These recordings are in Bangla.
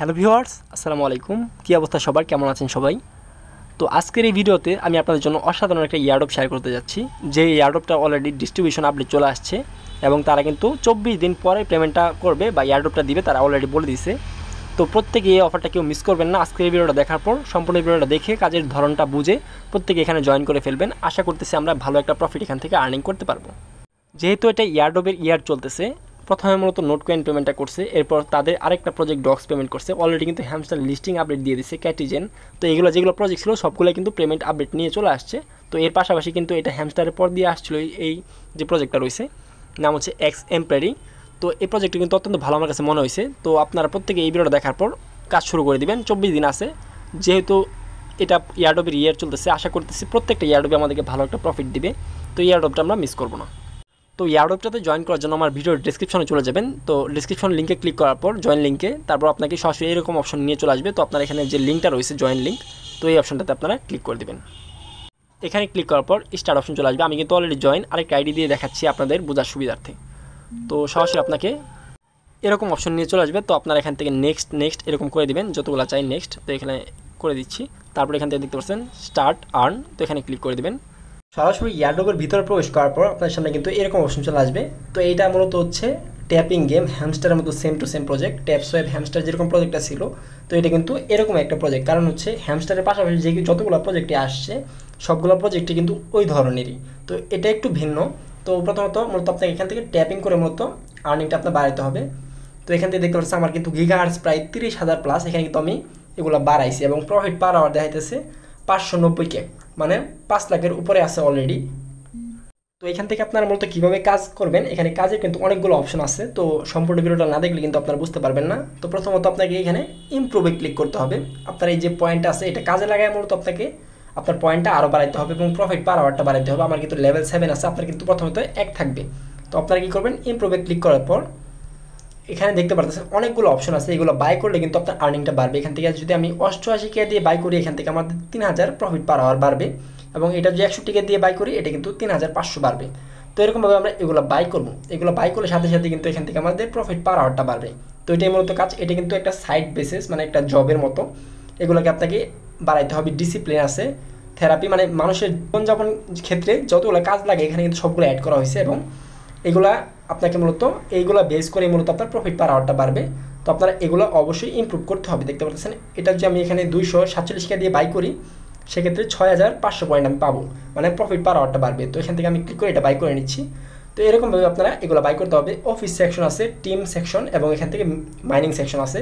হ্যালো ভিউয়ার্স, আসসালামু আলাইকুম। কী অবস্থা সবার, কেমন আছেন সবাই? তো আজকের এই ভিডিওতে আমি আপনাদের জন্য অসাধারণ একটা ইয়ারড্রপ শেয়ার করতে যাচ্ছি। যে ইয়ারড্রপটা অলরেডি ডিস্ট্রিবিউশন আপডেট চলে আসছে এবং তারা কিন্তু 24 দিন পরে পেমেন্টটা করবে বা ইয়ারড্রপটা দিবে, তারা অলরেডি বলে দিয়েছে। তো প্রত্যেকে এই অফারটা কেউ মিস করবেন না। আজকের এই ভিডিওটা দেখার পর সম্পূর্ণ ভিডিওটা দেখে কাজের ধরনটা বুঝে প্রত্যেকে এখানে জয়েন করে ফেলবেন। আশা করতেছি আমরা ভালো একটা প্রফিট এখান থেকে আর্নিং করতে পারবো। যেহেতু এটা ইয়ারড্রপের ইয়ার চলতেছে, প্রথমে মূলত নোট কয়েন পেমেন্টটা করছে, এরপর তাদের আরেকটা প্রজেক্ট ডক্স পেমেন্ট করছে। অলরেডি কিন্তু হ্যামস্টার লিস্টিং আপডেট দিয়ে দিচ্ছে ক্যাটিজেন। তো এগুলো যেগুলো প্রজেক্ট ছিল সবগুলো কিন্তু পেমেন্ট আপডেট নিয়ে চলে আসছে। তো এর পাশাপাশি কিন্তু এটা হ্যামস্টারের পর দিয়ে আসছিল এই যে প্রজেক্টটা রয়েছে, নাম হচ্ছে এক্স এম্পারি। তো এই প্রজেক্টটা কিন্তু অত্যন্ত ভালো আমার কাছে মনে হয়েছে। তো আপনারা প্রত্যেকে এই ভিডিওটা দেখার পর কাজ শুরু করে দিবেন। 24 দিন আছে, যেহেতু এটা ইয়ারড্রপের ইয়ার চলতেছে, আশা করতেছি প্রত্যেকটা ইয়ারড্রপে আমাদেরকে ভালো একটা প্রফিট দিবে। তো ইয়ারড্রপটা আমরা মিস করবো না। তো ইয়ারড্রপটাতে জয়েন করার জন্য আমার ভিডিওর ডিসক্রিপশনে চলে যাবেন। তো ডিসক্রিপশন লিঙ্কে ক্লিক করার পর জয়েন লিঙ্কে, তারপর আপনাকে সরাসরি এরকম অপশন নিয়ে চলে আসবে। তো আপনার এখানে যে লিঙ্কটা রয়েছে জয়েন লিঙ্ক, তো এই অপশনটাতে আপনারা ক্লিক করে দেবেন। এখানে ক্লিক করার পর স্টার্ট অপশন চলে আসবে। আমি কিন্তু অলরেডি জয়েন আরেকটা আইডি দিয়ে দেখাচ্ছি আপনাদের বোঝার সুবিধার্থে। তো সরাসরি আপনাকে এরকম অপশন নিয়ে চলে আসবে। তো আপনারা এখান থেকে নেক্সট নেক্সট এরকম করে দিবেন, যতগুলো চাই নেক্সট। তো এখানে করে দিচ্ছি। তারপর এখান থেকে দেখতে পাচ্ছেন স্টার্ট আর্ন, তো এখানে ক্লিক করে দেবেন। সরাসরি ইয়ারড্রপের ভিতরে প্রবেশ করার পর আপনার সামনে কিন্তু এরকম অপশন চলে আসবে। তো এইটা মূলত হচ্ছে ট্যাপিং গেম, হ্যামস্টারের মতো same to same project. Tap swipe hamster যেরকম প্রজেক্টটা ছিল, তো এটা কিন্তু এরকম একটা প্রজেক্ট। কারণ হচ্ছে হ্যামস্টারের পাশাপাশি যে যতগুলো প্রজেক্টে আসছে সবগুলো প্রজেক্টই কিন্তু ওই ধরনেরই। তো এটা একটু ভিন্ন। তো প্রথমত মূলত আপনাকে এখান থেকে ট্যাপিং করে মূলত আর্নিংটা আপনার বাড়াতে হবে। তো এখান থেকে দেখতে পাচ্ছি আমার কিন্তু গিগাহার্টজ প্রায় 30,000 প্লাস। এখানে কিন্তু আমি এগুলো বাড়াইছি এবং প্রফিট পার আওয়ার দেখাইতেছে 590K, মানে 5 লাখের উপরে আছে অলরেডি। তো এখান থেকে আপনারা মূলত কীভাবে কাজ করবেন, এখানে কাজের কিন্তু অনেকগুলো অপশন আছে। তো সম্পূর্ণ ভিডিওটা না দেখলে কিন্তু আপনারা বুঝতে পারবেন না। তো প্রথমত আপনাকে এখানে ইমপ্রুভে ক্লিক করতে হবে। আপনার এই যে পয়েন্টটা আছে এটা কাজে লাগায় মূলত আপনাকে আপনার পয়েন্টটা আরও বাড়াইতে হবে এবং প্রফিট পার আওয়ারটা বাড়াইতে হবে। আমার কিন্তু লেভেল 7 আছে, আপনার কিন্তু প্রথমত 1 থাকবে। তো আপনারা কী করবেন, ইমপ্রুভে ক্লিক করার পর এখানে দেখতে পারতেছেন অনেকগুলো অপশন আছে। এগুলো বাই করলে কিন্তু আপনার আর্নিংটা বাড়বে। এখান থেকে যদি আমি 88K দিয়ে বাই করি, এখান থেকে আমাদের 3000 প্রফিট পার আওয়ার বাড়বে। এবং এটা যদি 100K দিয়ে বাই করি, এটা কিন্তু 3500 বাড়বে। তো এরকমভাবে আমরা এগুলো বাই করবো। এগুলো বাই করলে সাথে সাথে কিন্তু এখান থেকে আমাদের প্রফিট পার আওয়ারটা বাড়বে। তো এটাই মূলত কাজ। এটা কিন্তু একটা সাইড বেসিস, মানে একটা জবের মতো। এগুলোকে আপনাকে বাড়াইতে হবে। ডিসিপ্লিন আছে, থেরাপি, মানে মানুষের জীবনযাপন ক্ষেত্রে যতগুলো কাজ লাগে এখানে কিন্তু সবগুলো অ্যাড করা হয়েছে। এবং এগুলা আপনাকে মূলত এইগুলো বেস করে মূলত আপনার প্রফিট পার আওয়ারটা বাড়বে। তো আপনারা এগুলো অবশ্যই ইমপ্রুভ করতে হবে। দেখতে পাচ্ছেন এটা যদি আমি এখানে 247K দিয়ে বাই করি, সেক্ষেত্রে 6500 পয়েন্ট আমি পাবো, মানে প্রফিট পার আওয়ারটা বাড়বে। তো এখান থেকে আমি ক্লিক করে এটা বাই করে নিচ্ছি। তো এরকমভাবে আপনারা এগুলো বাই করতে হবে। অফিস সেকশন আছে, টিম সেকশন এবং এখান থেকে মাইনিং সেকশন আছে।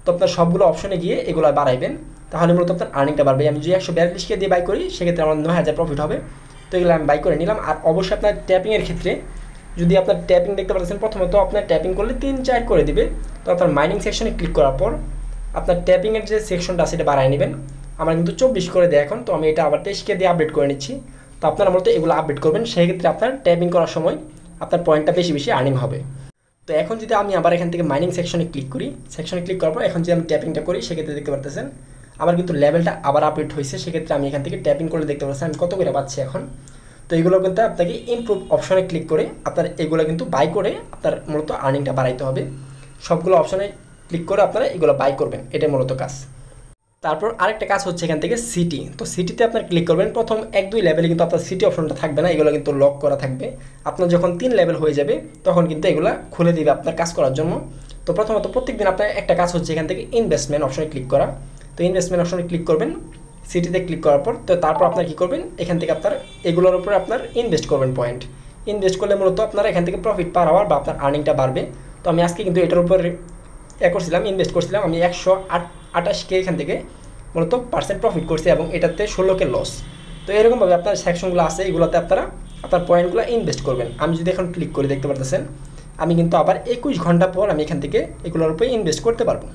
তো আপনার সবগুলো অপশনে গিয়ে এগুলো বাড়াইবেন, তাহলে মূলত আপনার আর্নিংটা বাড়বে। আমি যদি 142K দিয়ে বাই করি, সেক্ষেত্রে আমার 9000 প্রফিট হবে। তো এগুলো আমি বাই করে নিলাম। আর অবশ্যই আপনার ট্যাপিংয়ের ক্ষেত্রে যদি আপনার ট্যাপিং দেখতে পাচ্ছেন, প্রথমত আপনার ট্যাপিং করলে 3-4 করে দিবে। তো আপনার মাইনিং সেকশনে ক্লিক করার পর আপনার ট্যাপিংয়ের যে সেকশনটা আছে এটা বাড়ায় নেবেন। আমার কিন্তু 24 করে দেয় এখন। তো আমি এটা আবার 23K দিয়ে আপডেট করে নিচ্ছি। তো আপনারা মূলত এগুলো আপডেট করবেন, সেক্ষেত্রে আপনার ট্যাপিং করার সময় আপনার পয়েন্টটা বেশি বেশি আর্নিং হবে। তো এখন যদি আমি আবার এখান থেকে মাইনিং সেকশনে ক্লিক করি, সেকশনে ক্লিক করার পর এখন যদি আমি ট্যাপিংটা করি, সেক্ষেত্রে দেখতে পারতেছেন আমার কিন্তু লেভেলটা আবার আপডেট হয়েছে। সেক্ষেত্রে আমি এখান থেকে ট্যাপিং করলে দেখতে পাচ্ছেন আমি কত করে পাচ্ছি এখন। তো এগুলো কিন্তু আপনাকে ইমপ্রুভ অপশনে ক্লিক করে আপনার এগুলো কিন্তু বাই করে আপনার মূলত আর্নিংটা বাড়াইতে হবে। সবগুলো অপশনে ক্লিক করে আপনারা এগুলো বাই করবেন, এটাই মূলত কাজ। তারপর আরেকটা কাজ হচ্ছে এখান থেকে সিটি। তো সিটিতে আপনার ক্লিক করবেন। প্রথম 1-2 লেভেলে কিন্তু আপনার সিটি অপশনটা থাকবে না, এগুলো কিন্তু লক করা থাকবে। আপনার যখন 3 লেভেল হয়ে যাবে তখন কিন্তু এগুলো খুলে দিবে আপনার কাজ করার জন্য। তো প্রথমত প্রত্যেকদিন আপনার একটা কাজ হচ্ছে এখান থেকে ইনভেস্টমেন্ট অপশনে ক্লিক করা। তো ইনভেস্টমেন্ট অপশনে ক্লিক করবেন, সিটিতে ক্লিক করার পর তো তারপর আপনার কী করবেন, এখান থেকে আপনার এগুলোর উপরে আপনার ইনভেস্ট করবেন পয়েন্ট। ইনভেস্ট করলে মূলত আপনারা এখান থেকে প্রফিট পার আওয়ার বা আপনার আর্নিংটা বাড়বে। তো আমি আজকে কিন্তু এটার উপর করছিলাম, ইনভেস্ট করছিলাম। আমি 128K এখান থেকে মূলত পার্সেন্ট প্রফিট করছি এবং এটাতে 16K লস। তো এরকমভাবে আপনার সেকশনগুলো আছে, এগুলোতে আপনারা আপনার পয়েন্টগুলো ইনভেস্ট করবেন। আমি যদি এখন ক্লিক করি দেখতে পারতেছেন আমি কিন্তু আবার 21 ঘন্টা পর আমি এখান থেকে এগুলোর উপরে ইনভেস্ট করতে পারবো।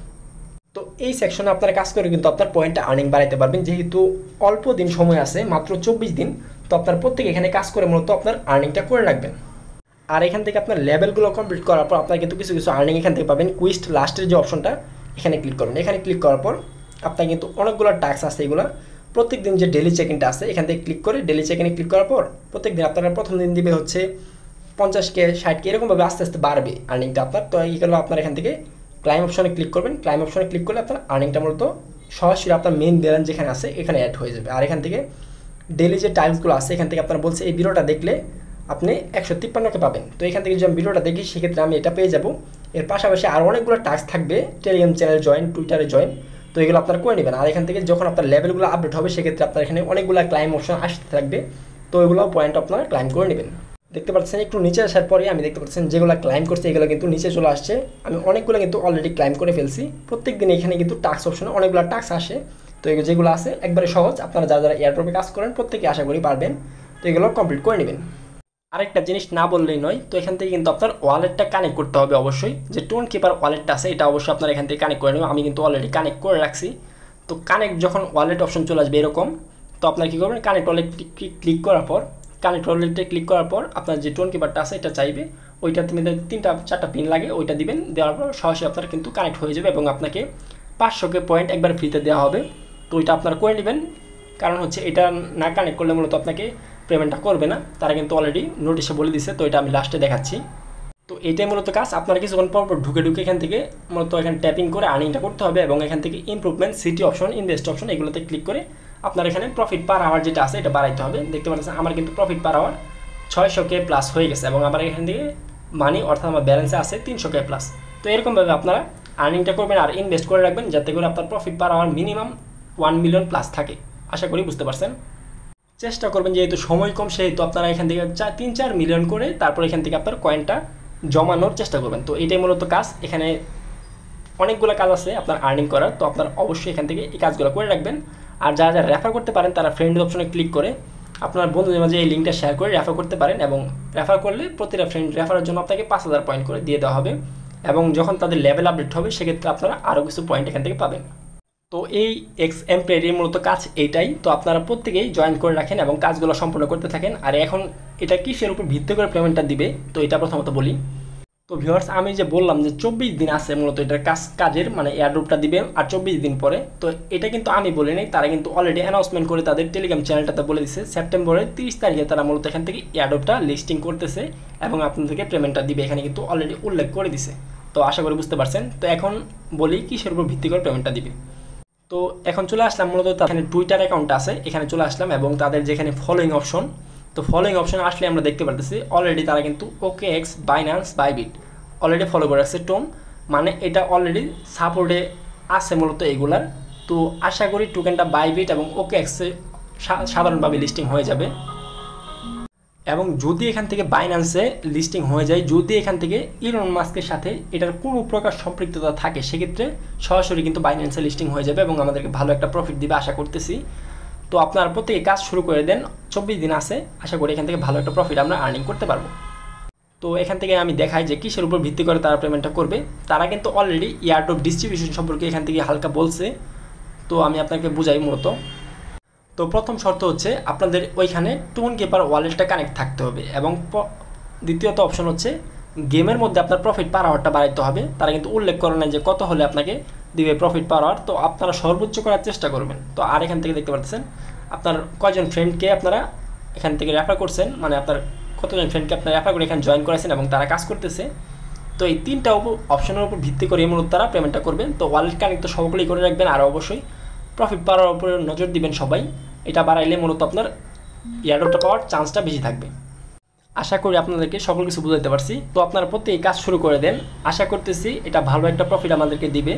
তো এই সেকশনে আপনারা কাজ করে কিন্তু আপনার পয়েন্টটা আর্নিং বাড়াইতে পারবেন। যেহেতু অল্প দিন সময় আছে, মাত্র 24 দিন, তো আপনার প্রত্যেকে এখানে কাজ করে মূলত আপনার আর্নিংটা করে রাখবেন। আর এখান থেকে আপনার লেভেলগুলো কমপ্লিট করার পর আপনার কিন্তু কিছু কিছু আর্নিং এখান থেকে পাবেন। কুইস্ট লাস্টের যে অপশনটা এখানে ক্লিক করবেন। এখানে ক্লিক করার পর আপনার কিন্তু অনেকগুলো টাস্ক আছে। এগুলো প্রত্যেক দিন যে ডেলি চেক-ইনটা আছে এখান থেকে ক্লিক করে ডেলি চেক-ইনে ক্লিক করার পর প্রত্যেক দিন আপনারা প্রথম দিন দিবে হচ্ছে 50K 60K, এরকমভাবে আস্তে আস্তে বাড়বে আর্নিংটা আপনার। তো এইগুলো আপনার এখান থেকে ক্লাইম অপশনে ক্লিক করবেন। ক্লাইম অপশনে ক্লিক করলে আপনার আর্নিংটা মূলত সরাসরি আপনার মেইন ব্যালেন্স যেখানে আছে এখানে অ্যাড হয়ে যাবে। আর এখান থেকে ডেলি যে টাইমসগুলো আছে এখান থেকে আপনারা বলছে এই ভিডিওটা দেখলে আপনি 153কে পাবেন। তো এখান থেকে যদি আমি ভিডিওটা দেখি সেক্ষেত্রে আমি এটা পেয়ে যাব। এর পাশাপাশি আরও অনেকগুলো টাস্ক থাকবে, টেলিগ্রাম চ্যানেল জয়েন, টুইটারে জয়েন, তো এগুলো আপনারা করে নেবেন। আর এখান থেকে যখন আপনার লেভেলগুলো আপডেট হবে সেক্ষেত্রে আপনার এখানে অনেকগুলো ক্লাইম অপশন আসতে থাকবে, তো এগুলো পয়েন্ট আপনারা ক্লাইম করে নেবেন। দেখতে পাচ্ছেন একটু নিচে আসার পরে আমি দেখতে পাচ্ছেন যেগুলো ক্লাইম করছে এগুলো কিন্তু নিচে চলে আসছে। আমি অনেকগুলো কিন্তু অলরেডি ক্লাইম করে ফেলছি। প্রত্যেক দিন এখানে কিন্তু টাস্ক অপশনে অনেকগুলো টাস্ক আসে, তো এগুলো যেগুলো আছে একবারে সহজ, আপনারা যারা যারা এয়ারড্রপে কাজ করেন প্রত্যেকে আশা করি পারবেন, তো এগুলো কমপ্লিট করে নেবেন। আরেকটা জিনিস না বললেই নয়, তো এখান থেকে কিন্তু আপনার ওয়ালেটটা কানেক্ট করতে হবে অবশ্যই। যে টোন কিপার ওয়ালেটটা আছে এটা অবশ্যই আপনার এখান থেকে কানেক্ট করে নেবেন। আমি কিন্তু অলরেডি কানেক্ট করে রাখছি। তো কানেক্ট যখন ওয়ালেট অপশন চলে আসবে এরকম, তো আপনার কী করবেন, কানেক্ট ওয়ালেট ক্লিক করার পর আপনার যে টোন কিপারটা আছে এটা চাইবে, ওইটা তুমি 3-4টা পিন লাগে, ওইটা দিবেন। দেওয়ার পর সরাসরি আপনার কিন্তু কানেক্ট হয়ে যাবে এবং আপনাকে 500 পয়েন্ট একবার ফ্রিতে দেওয়া হবে। তো ওইটা আপনারা করে নেবেন, কারণ হচ্ছে এটা না কানেক্ট করলে মূলত আপনাকে পেমেন্টটা করবে না, তারা কিন্তু অলরেডি নোটিশে বলে দিছে। তো এটা আমি লাস্টে দেখাচ্ছি। তো এটাই মূলত কাজ, আপনারা কিছুক্ষণ পর ঢুকে এখান থেকে মূলত এখানে ট্যাপিং করে আর্নিংটা করতে হবে এবং এখান থেকে improvement, city option, invest option এগুলোতে ক্লিক করে আপনার এখানে প্রফিট পার আওয়ার যেটা আছে এটা বাড়াইতে হবে। দেখতে পাচ্ছেন আমার কিন্তু profit per hour 600K plus হয়ে গেছে এবং আমার এখান থেকে মানি অর্থাৎ আমার ব্যালেন্সে আছে 300K প্লাস। তো এরকমভাবে আপনারা আর্নিংটা করবেন আর ইনভেস্ট করে রাখবেন যাতে করে আপনার profit per hour minimum 1 million plus থাকে। আশা করি বুঝতে পারছেন। চেষ্টা করবেন যেহেতু সময় কম সেহেতু আপনারা এখান থেকে 3-4 মিলিয়ন করে তারপর এখান থেকে আপনার কয়েনটা জমানোর চেষ্টা করবেন। তো এটাই মূলত কাজ। এখানে অনেকগুলো কাজ আছে আপনার আর্নিং করার, তো আপনার অবশ্যই এখান থেকে এই কাজগুলো করে রাখবেন। আর যারা যারা রেফার করতে পারেন তারা ফ্রেন্ড অপশনে ক্লিক করে আপনার বন্ধুদের মাঝে এই লিঙ্কটা শেয়ার করে রেফার করতে পারেন এবং রেফার করলে প্রতিটা ফ্রেন্ড রেফারের জন্য আপনাকে 5000 পয়েন্ট করে দিয়ে দেওয়া হবে এবং যখন তাদের লেভেল আপডেট হবে সেক্ষেত্রে আপনারা আরও কিছু পয়েন্ট এখান থেকে পাবেন। তো এই এক্সএমপ্লয়ের মূলত কাজ এইটাই। তো আপনারা প্রত্যেকেই জয়েন করে রাখেন এবং কাজগুলো সম্পূর্ণ করতে থাকেন। আর এখন এটা কিসের উপর ভিত্তি করে পেমেন্টটা দিবে, তো এটা প্রথমত বলি। তো ভিউয়ার্স, আমি যে বললাম যে 24 দিন আছে মূলত এটার কাজের মানে এয়ারড্রপটা দিবে আর 24 দিন পরে, তো এটা কিন্তু আমি বলি নাই, তারা কিন্তু অলরেডি অ্যানাউন্সমেন্ট করে তাদের টেলিগ্রাম চ্যানেলটাতে বলে দিচ্ছে সেপ্টেম্বরের 30 তারিখে তারা মূলত এখান থেকে এয়ারড্রপটা লিস্টিং করতেছে এবং আপনাদেরকে পেমেন্টটা দিবে, এখানে কিন্তু অলরেডি উল্লেখ করে দিছে। তো আশা করি বুঝতে পারছেন। তো এখন বলি কিসের উপর ভিত্তি করে পেমেন্টটা দিবে। তো এখন চলে আসলাম মূলত এখানে টুইটার অ্যাকাউন্ট আছে, এখানে চলে আসলাম এবং তাদের যেখানে ফলোইং অপশন, তো ফলোইং অপশনে আসলে আমরা দেখতে পারতেছি অলরেডি তারা কিন্তু OKX, Binance, Bybit already follow করে রাখছে টোন, মানে এটা অলরেডি সাপোর্টে আছে মূলত এগুলার। তো আশা করি টোকেনটা বাইবিট এবং OKXে সাধারণভাবে লিস্টিং হয়ে যাবে এবং যদি এখান থেকে বাইন্যান্সে লিস্টিং হয়ে যায়, যদি এখান থেকে ইলন মাস্কের সাথে এটার কোনো প্রকার সম্পৃক্ততা থাকে সেক্ষেত্রে সরাসরি কিন্তু বাইন্যান্সে লিস্টিং হয়ে যাবে এবং আমাদেরকে ভালো একটা প্রফিট দিবে আশা করতেছি। তো আপনারা প্রত্যেকে কাজ শুরু করে দেন, 24 দিন আছে, আশা করি এখান থেকে ভালো একটা প্রফিট আমরা আর্নিং করতে পারবো। তো এখান থেকে আমি দেখাই যে কিসের উপর ভিত্তি করে তারা পেমেন্টটা করবে। তারা কিন্তু অলরেডি এয়ারড্রপ ডিস্ট্রিবিউশন সম্পর্কে এখান থেকে হালকা বলছে, তো আমি আপনাকে বুঝাই মূলত। তো প্রথম শর্ত হচ্ছে আপনাদের ওইখানে টোন কিপার ওয়ালেটটা কানেক্ট থাকতে হবে এবং দ্বিতীয়ত অপশন হচ্ছে গেমের মধ্যে আপনার প্রফিট পার আওয়ারটা বাড়াইতে হবে। তারা কিন্তু উল্লেখ করে না যে কত হলে আপনাকে দিবে প্রফিট পার আওয়ার, তো আপনারা সর্বোচ্চ করার চেষ্টা করবেন। তো আর এখান থেকে দেখতে পাচ্ছেন আপনার কয়জন ফ্রেন্ডকে আপনারা এখান থেকে রেফার করছেন, মানে আপনার কতজন ফ্রেন্ডকে আপনারা রেফার করে এখানে জয়েন করেছেন এবং তারা কাজ করতেছে। তো এই তিনটা অপশনের উপর ভিত্তি করে মূলত তারা পেমেন্টটা করবেন। তো ওয়ালেট কানেক্ট তো সকলেই করে রাখবেন আর অবশ্যই প্রফিট পাওয়ার উপরে নজর দিবেন সবাই, এটা বাড়াইলে মূলত আপনার এয়ারড্রপটা পাওয়ার চান্সটা বেশি থাকবে। আশা করি আপনাদেরকে সকল কিছু বুঝাইতে পারছি। তো আপনারা প্রত্যেক কাজ শুরু করে দেন, আশা করতেছি এটা ভালো একটা প্রফিট আমাদেরকে দিবে।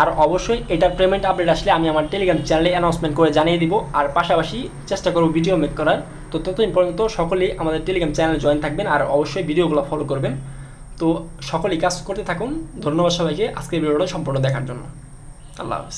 আর অবশ্যই এটার পেমেন্ট আপডেট আসলে আমি আমার টেলিগ্রাম চ্যানেলে অ্যানাউন্সমেন্ট করে জানিয়ে দিব আর পাশাপাশি চেষ্টা করব ভিডিও মেক করার। তো ততদিন পর্যন্ত সকলেই আমাদের টেলিগ্রাম চ্যানেলে জয়েন থাকবেন আর অবশ্যই ভিডিওগুলো ফলো করবেন। তো সকলেই কাজ করতে থাকুন। ধন্যবাদ সবাইকে আজকের ভিডিওটা সম্পূর্ণ দেখার জন্য। আল্লাহ হাফেজ।